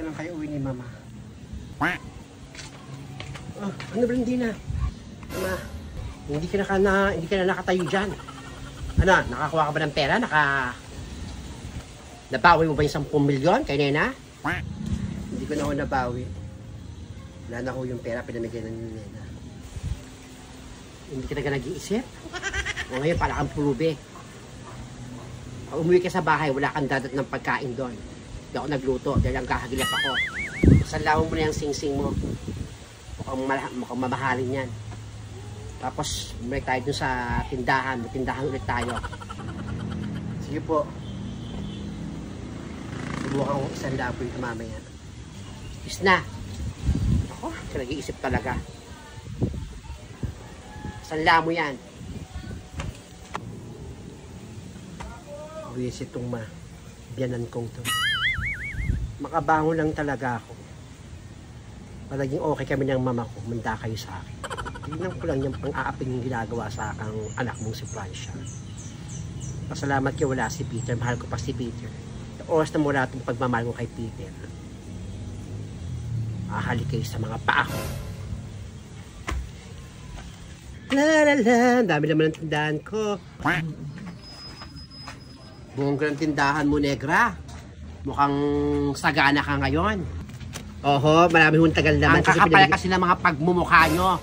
lang kayo uwi ni Mama. Oh, ano ba hindi na? Mama, hindi ka na nakatayo dyan. Ano, nakakuha ka ba ng pera? Nabawi mo ba yung 10 milyon kay Nena? Hindi ko na ako nabawi. Wala na ako yung pera pinamigay ng Nena. Hindi ka na nag-iisip? O ngayon pala kang pulubi. Pag umuwi ka sa bahay, wala kang dadat ng pagkain doon. Hindi ako nagluto, dahil lang kakagilap ako. Sanlawin mo na yung sing-sing mo. Mukhang mamahalin yan. Tapos, bumalik tayo dun sa tindahan. Tindahan ulit tayo. Sige po. Subukan ko isang labo yung mamaya. Is na. Ako, nag-iisip talaga. Sanla mo yan. Buwis itong biyanan kong to. Makabangon lang talaga ako. Palaging okay kami ng mama ko. Manda kayo sa akin. Tignan ko lang yung pang-aaping yung ginagawa sa akang anak mong si Francia. Pasalamat kayo wala si Peter. Mahal ko pa si Peter. Oras na mula itong pagmamahal ko kay Peter. Ahalik kayo sa mga paa ko. La la la. Dami naman ang tindahan ko. Buong ka ng tindahan mo, Negra. Mukhang sagana ka ngayon. Oho, marami hong tagal naman. Ang kakapal kasi ng mga pagmumukha nyo.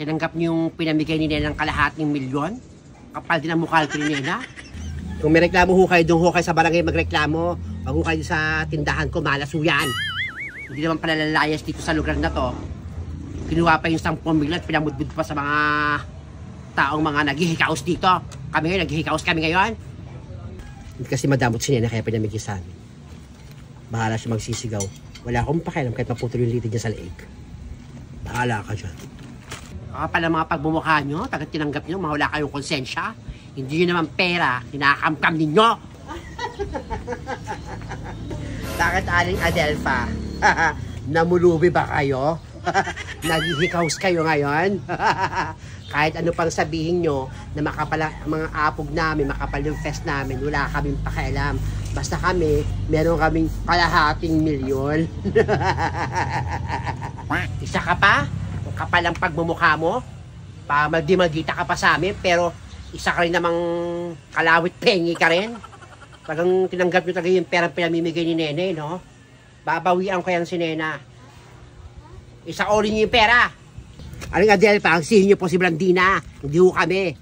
Tinanggap nyo yung pinamigay ni Nena ng kalahating milyon. Kapal din ang mukha ni Nena. Kung may reklamo ho kayo, doon ho kayo sa barangay magreklamo. Pag ho kayo sa tindahan ko, malas ho yan. Hindi naman pala lalayas dito sa lugar na to. Kinuha pa yung 10 milyon at pinamudbud pa sa mga taong mga naghihikaos dito. Kami ngayon, naghihikaos kami ngayon. Hindi kasi madamot si Nena kaya pinamigay sa amin. Bahala siya magsisigaw. Wala akong pakialam kahit maputol yung litid niya sa leeg. Bahala ka dyan. Pala mga pagmumukha nyo, tagat tinanggap nyo, mawala kayong konsensya. Hindi nyo naman pera, hinakamkam ninyo. Bakit Aling Adelfa? Namulubi ba kayo? Naghihikaos kayo ngayon? Kahit ano pang sabihin nyo na makapala mga apog namin, makapal yung fest namin, wala kaming pakialam. Basta kami, meron kaming kalahating milyon. Isa ka pa? Kapal ang pagmumukha mo? Magdi-magita ka pa sa amin, pero isa ka rin namang kalawit pengi ka rin. Tagang tinanggap nyo talaga yung perang pinamimigay ni Nene, no? Babawian ko yan si Nena. Isa rin nyo yung pera. Aling Adelfa, ang sisihin nyo po si Blandina, hindi ho kami.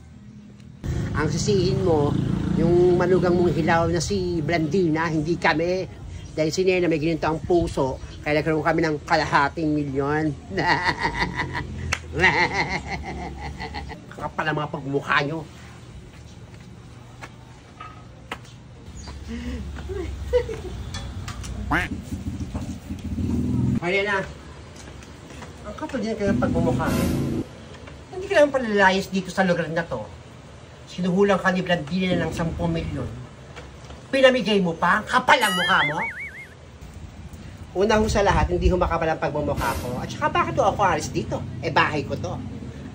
Ang sisihin mo, yung manugang mong hilaw na si Blandina, hindi kami. Dahil si Nena may ginito ang puso, kaya nagkaroon kami ng kalahating milyon. Kakapal ang mga pagmukha nyo. Kaya na. Ang kapal din kayo ng pagmumukha. Hindi ka naman palalayas dito sa lugar na to. Sinuhulang ka ni Blandina ng 10 milyon. Pinamigay mo pa? Kapal ang mukha mo? Una ho sa lahat, hindi ho makapal ang pagmumukha ko. At saka bakit ho ako alis dito? Eh bahay ko to.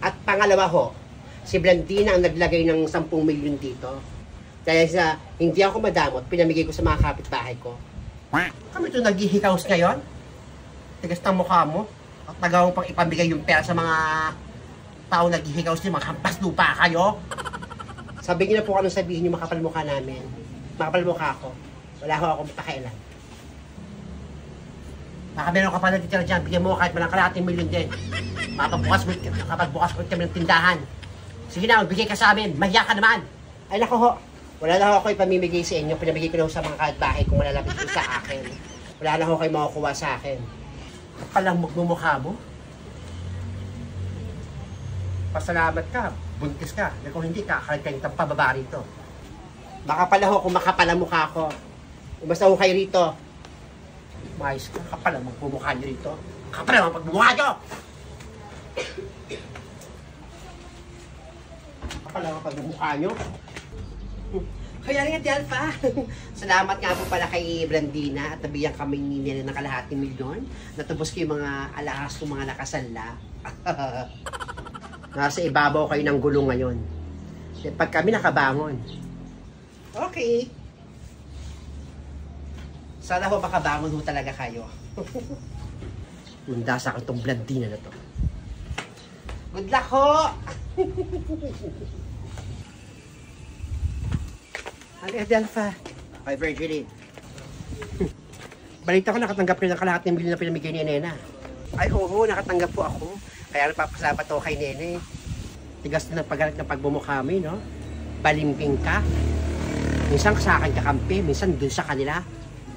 At pangalawa ho, si Blandina ang naglagay ng 10 milyon dito. Dahil sa hindi ako madamot, pinamigay ko sa mga kapitbahay ko. Kami ito naghihikaos ngayon? Tigas ng mukha mo? At nagawa pang ipamigay yung pera sa mga tao naghihikaos din, mga hampas lupa kayo? Sabihin niyo na po anong sabihin yung makapal mukha namin. Makapal mukha ko. Wala ho akong pakialam. Baka meron ka pa na titira dyan, bigyan mo kahit malang kalahating milyon din. Kapag bukas ulit kami ng tindahan. Sige na, magbigay ka sa amin, mahiya ka naman. Ay nako ho, wala na ho ako ipamimigay sa inyo, pinamigay ko na ho sa mga kapitbahay kung malalapit ko sa akin. Wala na ho kayo makukuha sa akin. Palang magmumukha mo. Pasalamat ka, buntis ka. Kung hindi ka, kahit kayong pababa rito. Baka pala ho kung makapal ang mukha ko. Umasta ho kayo rito. Mayos ka, kapal ang magmumukha nyo rito. Kapal ang pagmumukha nyo! Kapal ang pagmumukha nyo. Kaya rin Adelfa. Salamat nga po pala kay Blandina at nabiyang kami nila ng kalahating milyon. Natubos ko yung mga alahas ng mga nakasanla. Nasa ibabaw kayo ng gulong ngayon. Pag kami nakabangon. Okay. Sana ho makabangon ho talaga kayo. Munda sa akin itong Blandina na to. Good luck ho! Ano Adelpha? Kay Virginie. Balita ko nakatanggap rin ng kalahati ng bilhin na pinamigay ni Nena. Ay oo, nakatanggap po ako. Kaya napapasalamat ako kay Nene. Tigas na ng paggalit ng pagbumukha mo, no? Balimbing ka. Minsan sa akin kakampi, minsan dun sa kanila.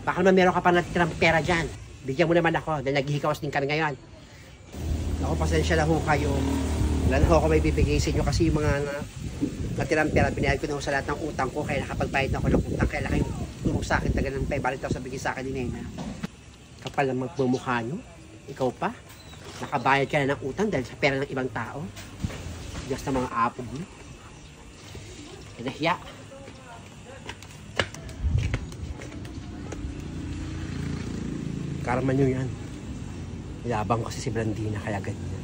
Baka naman meron ka pa natitirang pera dyan. Bigyan mo naman ako dahil naghihikawas din kami ngayon. Ako, pasensya lang ho kayo. Wala na ho ako may bibigay sa inyo kasi yung mga natirang pera, binayad ko na ho sa lahat ng utang ko. Kaya nakapagbayad na ako ng utang. Kaya kayong tulong sa akin, tagal ng pay. Balit ako sa bigay sa akin ni Nena. Kapal ang magmumukha nyo. Ikaw pa. Nakabayad ka na ng utang dahil sa pera ng ibang tao. Diyos na mga apog mo. Kinahiya. Karma nyo yan. Ilabang kasi si Blandina kaya ganyan.